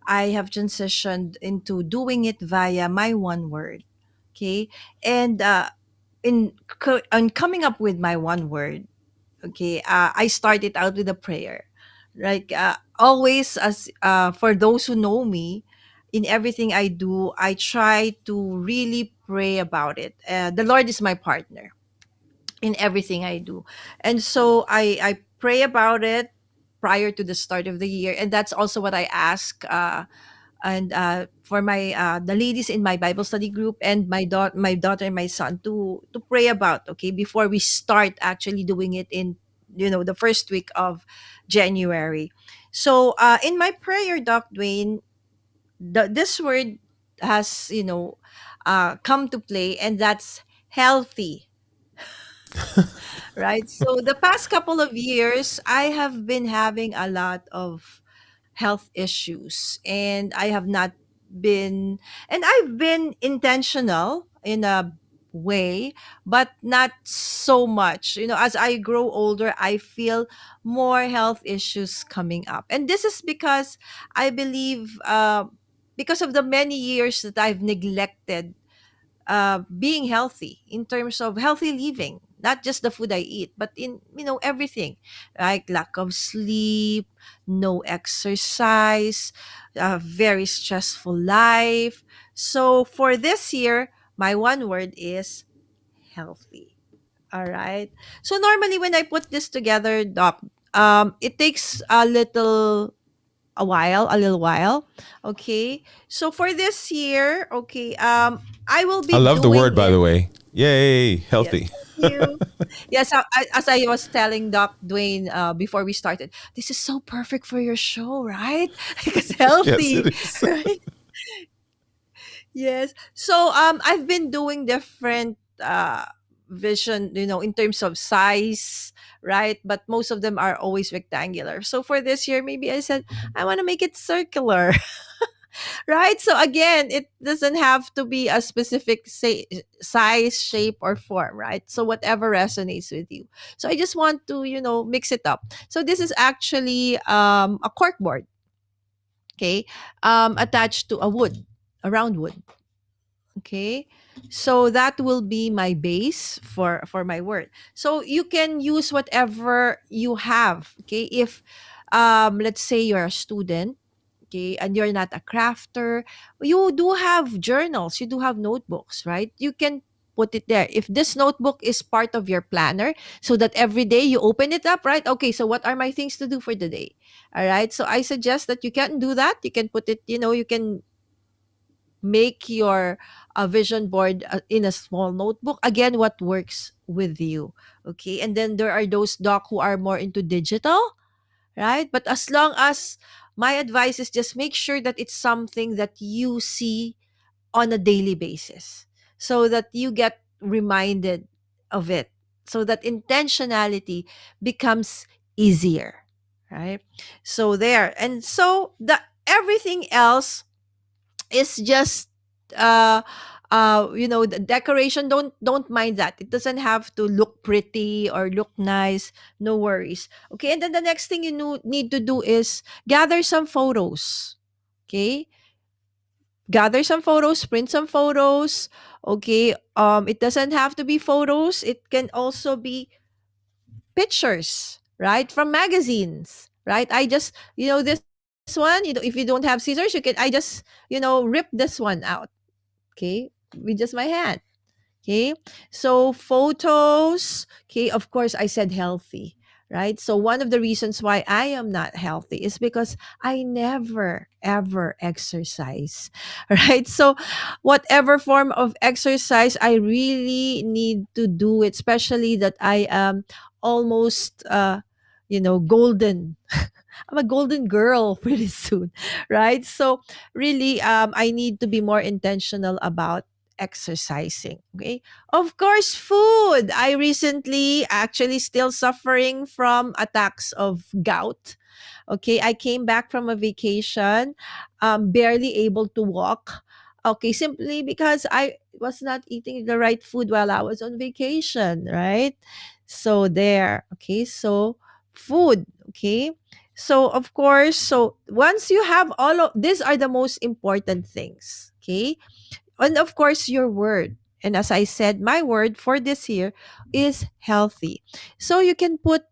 S2: I have transitioned into doing it via my one word. Okay. And on coming up with my one word, okay, I started out with a prayer. Like always, as for those who know me, in everything I do, I try to really pray about it. The Lord is my partner in everything I do. And so I pray about it prior to the start of the year. And that's also what I ask and for my the ladies in my Bible study group and my daughter and my son to pray about, okay, before we start actually doing it in the first week of January. So in my prayer, Doc Dwayne, this word has come to play, and that's healthy, right? So the past couple of years, I have been having a lot of health issues, and I've been intentional in a way, but not so much. As I grow older, I feel more health issues coming up. And this is because I believe because of the many years that I've neglected being healthy in terms of healthy living, not just the food I eat, but in everything, like lack of sleep, no exercise, a very stressful life. So for this year, my one word is healthy. All right. So normally when I put this together, Doc, it takes a little while. Okay. So for this year, okay, I will
S1: I
S2: be
S1: love the word,
S2: doing
S1: by
S2: it.
S1: the way. Yay,
S2: Yes.
S1: healthy.
S2: Thank you. Yes, as I was telling Doc Dwayne before we started, this is so perfect for your show, right? Because
S1: Yes,
S2: healthy,
S1: it is.
S2: right? Yes. So I've been doing different vision, in terms of size, right? But most of them are always rectangular. So for this year, maybe I said I want to make it circular. Right? So again, it doesn't have to be a specific size, shape, or form, right? So whatever resonates with you. So I just want to, mix it up. So this is actually a cork board, okay, attached to a round wood. Okay, so that will be my base for my word. So you can use whatever you have. Okay, if let's say you're a student, okay, and you're not a crafter, you do have journals, you do have notebooks, right? You can put it there. If this notebook is part of your planner, so that every day you open it up, right? Okay, so what are my things to do for the day? All right, so I suggest that you can do that. You can put it, you can make your vision board in a small notebook. Again, what works with you. Okay, and then there are those doc who are more into digital, right? But as long as, my advice is, just make sure that it's something that you see on a daily basis, so that you get reminded of it, so that intentionality becomes easier, right? So there. And so the everything else is just uh the decoration. Don't mind that. It doesn't have to look pretty or look nice. No worries. Okay, and then the next thing you need to do is gather some photos. Okay, gather some photos, print some photos. Okay, it doesn't have to be photos, it can also be pictures, right, from magazines, right? I just, this one, if you don't have scissors, I just, rip this one out. Okay, with just my hand. Okay, so photos. Okay, of course, I said healthy, right? So one of the reasons why I am not healthy is because I never ever exercise, right? So whatever form of exercise, I really need to do it, especially that I am almost golden. I'm a golden girl pretty soon, right? So really, I need to be more intentional about exercising. Okay, of course, food. I recently actually still suffering from attacks of gout. Okay, I came back from a vacation, barely able to walk. Okay, simply because I was not eating the right food while I was on vacation, right? So there. Okay, so food. Okay, so of course, so once you have all of these are the most important things. Okay, and of course your word. And as I said, my word for this year is healthy. So you can put,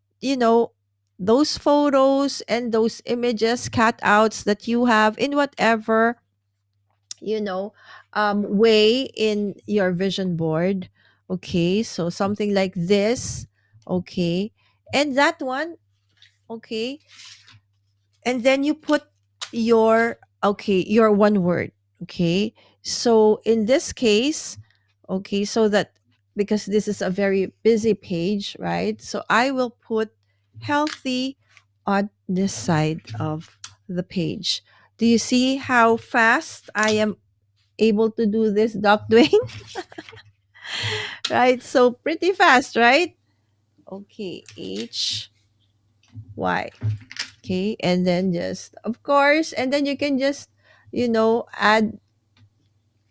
S2: those photos and those images, cutouts that you have in whatever, you know way in your vision board. Okay, so something like this. Okay, and that one. Okay, and then you put your one word. Okay, so in this case, okay, so that, because this is a very busy page, right? So I will put healthy on this side of the page. Do you see how fast I am able to do this, Doc Dwayne? Right, so pretty fast, right? Okay, HY. Okay, and then just, of course, and then you can just, add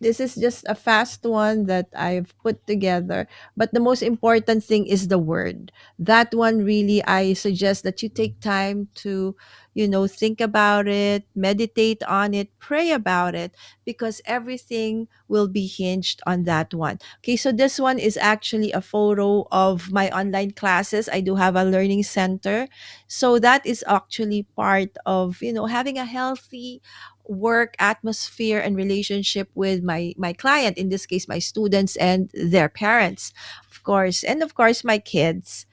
S2: This is just a fast one that I've put together. But the most important thing is the word. That one really, I suggest that you take time to, think about it, meditate on it, pray about it, because everything will be hinged on that one. Okay, so this one is actually a photo of my online classes. I do have a learning center. So that is actually part of, having a healthy work atmosphere and relationship with my client, in this case my students and their parents, of course, and of course my kids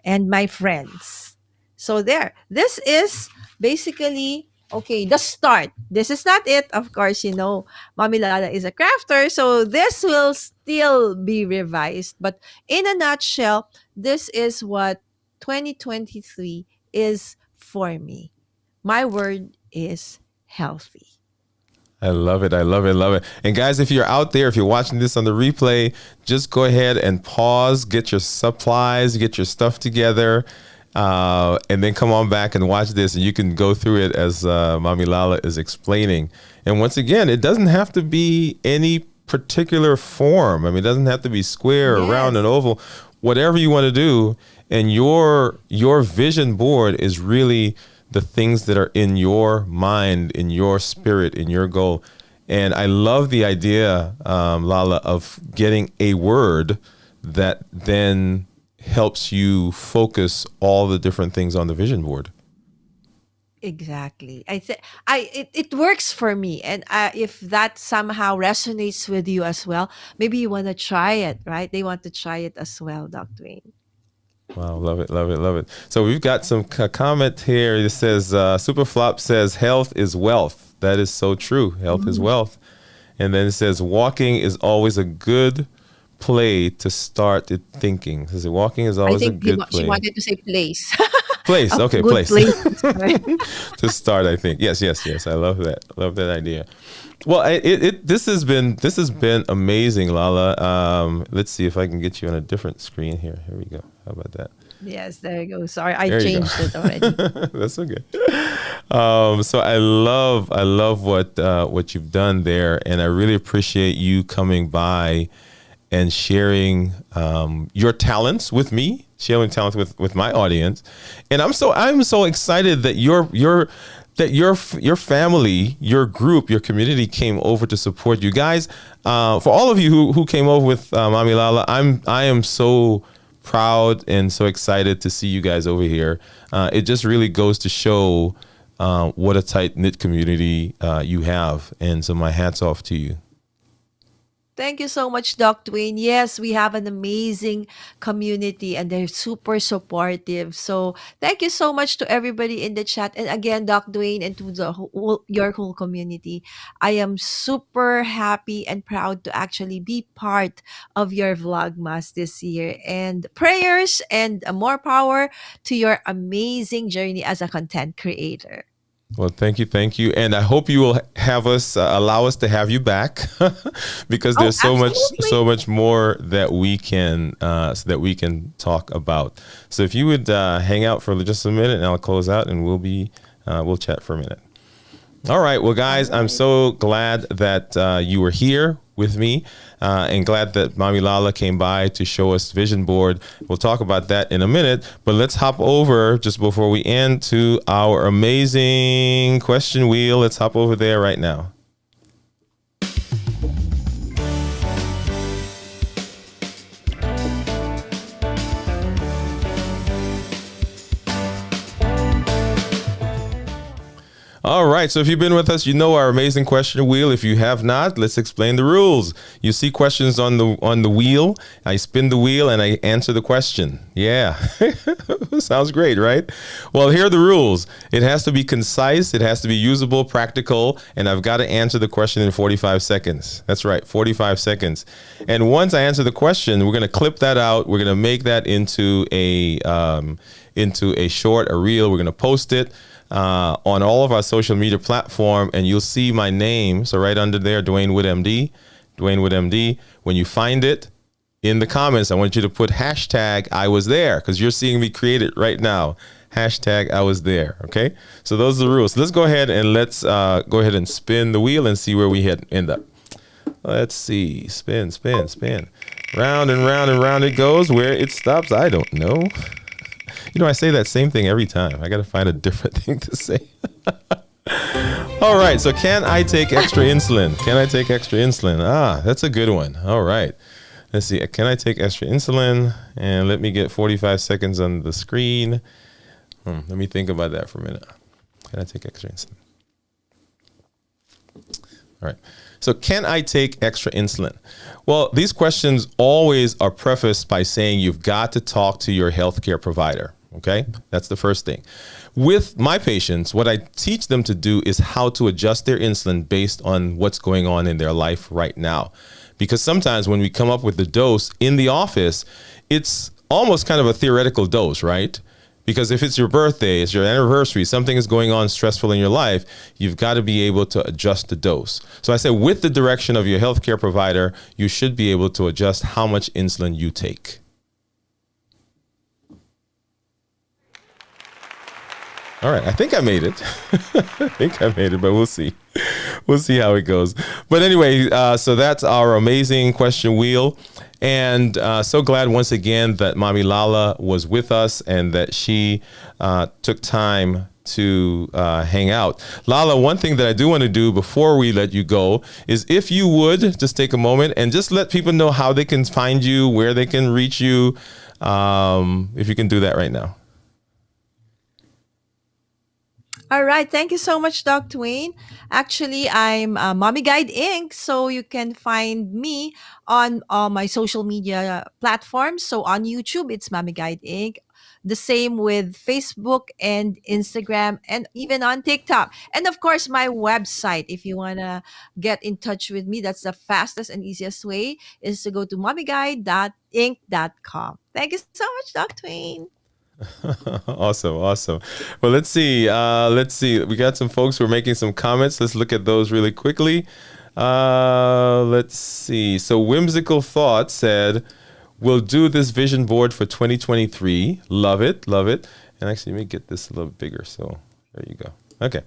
S2: and my friends. So there, this is basically, okay, the start. This is not it, of course. Mommy Lala is a crafter, so this will still be revised, but in a nutshell, this is what 2023 is for me. My word is healthy.
S1: I love it. I love it. Love it. And guys, if you're out there, if you're watching this on the replay, just go ahead and pause, get your supplies, get your stuff together, and then come on back and watch this. And you can go through it as Mommy Lala is explaining. And once again, it doesn't have to be any particular form. I mean, it doesn't have to be square or round
S2: Yes.
S1: and oval, whatever you want to do. And your vision board is really the things that are in your mind, in your spirit, in your goal. And I love the idea, Lala, of getting a word that then helps you focus all the different things on the vision board.
S2: Exactly. It works for me, and if that somehow resonates with you as well, maybe you want to try it, right? They want to try it as well, Doc Dwayne.
S1: Wow, love it, love it, love it. So we've got some comment here. It says, Superflop says, health is wealth. That is so true. Health is
S2: Mhm.
S1: wealth. And then it says, walking is always a good play to start it thinking. It says, walking is
S2: I
S1: always a
S2: think
S1: good
S2: she
S1: play.
S2: wanted to say place.
S1: Place,
S2: A
S1: okay,
S2: good
S1: place.
S2: place to start.
S1: To start, I think. Yes, yes, yes. I love that. Love that idea. Well, this has been amazing, Lala. Let's see if I can get you on a different screen here. Here we go. How about that?
S2: Yes, there you go. Sorry, I
S1: There you
S2: changed it already.
S1: go. That's okay. So I love what you've done there, and I really appreciate you coming by and sharing your talents with me, sharing talents with my audience. And I'm so excited that your family, your group, your community came over to support you guys. For all of you who came over with Mommy Lala, I am so proud and so excited to see you guys over here. It just really goes to show what a tight knit community you have, and so my hats off to you.
S2: Thank you so much, Doc Dwayne. Yes, we have an amazing community and they're super supportive. So thank you so much to everybody in the chat. And again, Doc Dwayne, and to your whole community. I am super happy and proud to actually be part of your Vlogmas this year. And prayers and more power to your amazing journey as a content creator.
S1: Well, thank you, and I hope you will have us allow us to have you back because
S2: Oh,
S1: there's
S2: absolutely.
S1: so much more that we can talk about. So if you would hang out for just a minute, and I'll close out, and we'll chat for a minute. All right. Well,
S2: All
S1: guys, I'm
S2: right.
S1: so glad that you were here with me, and glad that Mommy Lala came by to show us vision board. We'll talk about that in a minute, but let's hop over just before we end to our amazing question wheel. Let's hop over there right now. All right. So if you've been with us, you know our amazing question wheel. If you have not, let's explain the rules. You see questions on the wheel. I spin the wheel and I answer the question. Yeah. Sounds great, right? Well, here are the rules. It has to be concise, it has to be usable, practical, and I've got to answer the question in 45 seconds. That's right, 45 seconds. And once I answer the question, we're going to clip that out. We're going to make that into a short, a reel. We're going to post it on all of our social media platform, and you'll see my name. So right under there, Dwayne Wood MD, Dwayne Wood MD. When you find it in the comments, I want you to put hashtag I was there, because you're seeing me create it right now. Hashtag I was there. Okay. So those are the rules. So let's go ahead and spin the wheel and see where we end up. Let's see. Spin, spin, spin. Round and round and round it goes. Where it stops, I don't know. You know, I say that same thing every time. I got to find a different thing to say. All right. So can I take extra insulin? Can I take extra insulin? Ah, that's a good one. All right. Let's see. Can I take extra insulin? And let me get 45 seconds on the screen. Let me think about that for a minute. Can I take extra insulin? All right. So can I take extra insulin? Well, these questions always are prefaced by saying you've got to talk to your healthcare provider. Okay. That's the first thing. With my patients, what I teach them to do is how to adjust their insulin based on what's going on in their life right now. Because sometimes when we come up with the dose in the office, it's almost kind of a theoretical dose, right? Because if it's your birthday, it's your anniversary, something is going on stressful in your life, you've got to be able to adjust the dose. So I say with the direction of your healthcare provider, you should be able to adjust how much insulin you take. All right, I think I made it. But we'll see. We'll see how it goes. But anyway, so that's our amazing question wheel. And so glad once again that Mommy Lala was with us and that she took time to hang out. Lala, one thing that I do want to do before we let you go is if you would just take a moment and just let people know how they can find you, where they can reach you, if you can do that right now.
S2: All right. Thank you so much, Doc Twain. Actually, I'm Mommy Guide Inc. So you can find me on all my social media platforms. So on YouTube, it's Mommy Guide Inc. The same with Facebook and Instagram and even on TikTok. And of course, my website. If you want to get in touch with me, that's the fastest and easiest way is to go to mommyguide.inc.com. Thank you so much, Doc Twain.
S1: Awesome. Well, let's see. We got some folks who are making some comments. Let's look at those really quickly. Let's see. So Whimsical Thought said, we'll do this vision board for 2023. Love it. And actually, let me get this a little bigger. So there you go. Okay.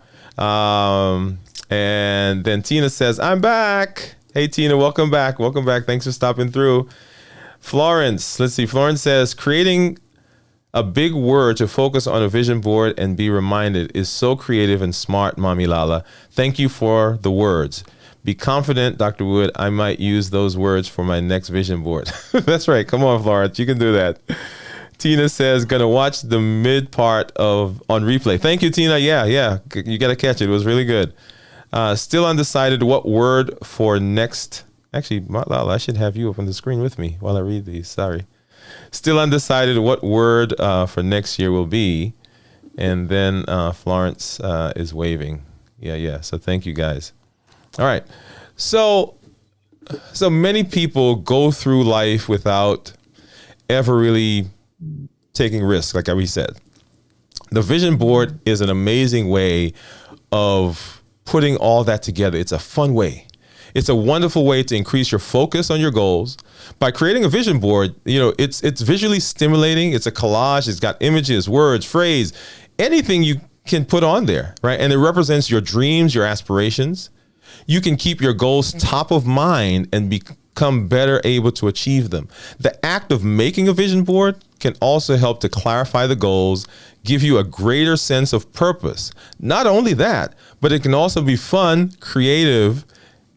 S1: And then Tina says, I'm back. Hey, Tina, welcome back. Thanks for stopping through. Florence, let's see. Florence says, creating a big word to focus on a vision board and be reminded is so creative and smart, Mommy Lala. Thank you for the words. Be confident, Dr. Wood. I might use those words for my next vision board. That's right. Come on, Florence. You can do that. Tina says, gonna watch the mid part on replay. Thank you, Tina. Yeah. You got to catch it. It was really good. Still undecided what word for next. Actually, Lala, I should have you up on the screen with me while I read these. Sorry. Still undecided what word for next year will be. And then Florence is waving. Yeah. So thank you guys. All right. So many people go through life without ever really taking risks, like we said. The vision board is an amazing way of putting all that together. It's a fun way. It's a wonderful way to increase your focus on your goals. By creating a vision board, it's visually stimulating. It's a collage. It's got images, words, phrase, anything you can put on there, right? And it represents your dreams, your aspirations. You can keep your goals top of mind and become better able to achieve them. The act of making a vision board can also help to clarify the goals, give you a greater sense of purpose. Not only that, but it can also be fun, creative,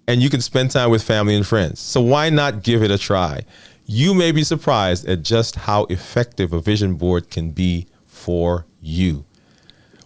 S1: and you can spend time with family and friends. So why not give it a try? You may be surprised at just how effective a vision board can be for you.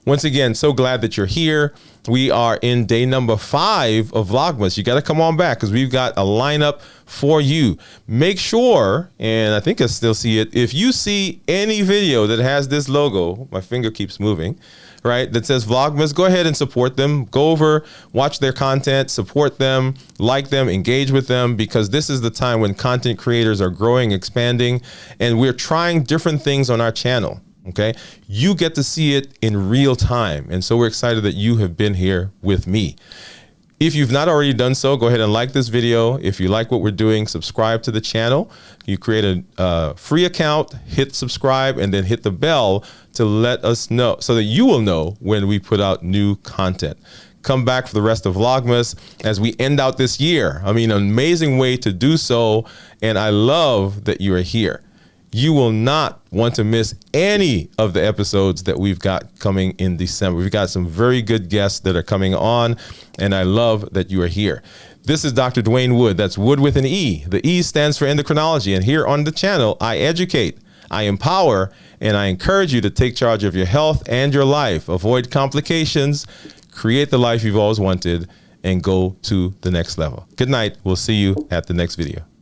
S1: Once again, so glad that you're here. We are in day number 5 of Vlogmas. You got to come on back because we've got a lineup for you. Make sure, and I think I still see it, if you see any video that has this logo, my finger keeps moving, right, that says Vlogmas, go ahead and support them. Go over, watch their content, support them, like them, engage with them, because this is the time when content creators are growing, expanding, and we're trying different things on our channel. Okay, you get to see it in real time. And so we're excited that you have been here with me. If you've not already done so, go ahead and like this video. If you like what we're doing, subscribe to the channel. You create a free account, hit subscribe, and then hit the bell to let us know so that you will know when we put out new content. come back for the rest of Vlogmas as we end out this year. I mean, an amazing way to do so. And I love that you are here. You will not want to miss any of the episodes that we've got coming in December. We've got some very good guests that are coming on, and I love that you are here. This is Dr. Dwayne Wood. That's Wood with an E. The E stands for endocrinology. And here on the channel, I educate, I empower, and I encourage you to take charge of your health and your life. Avoid complications, create the life you've always wanted, and go to the next level. Good night. We'll see you at the next video.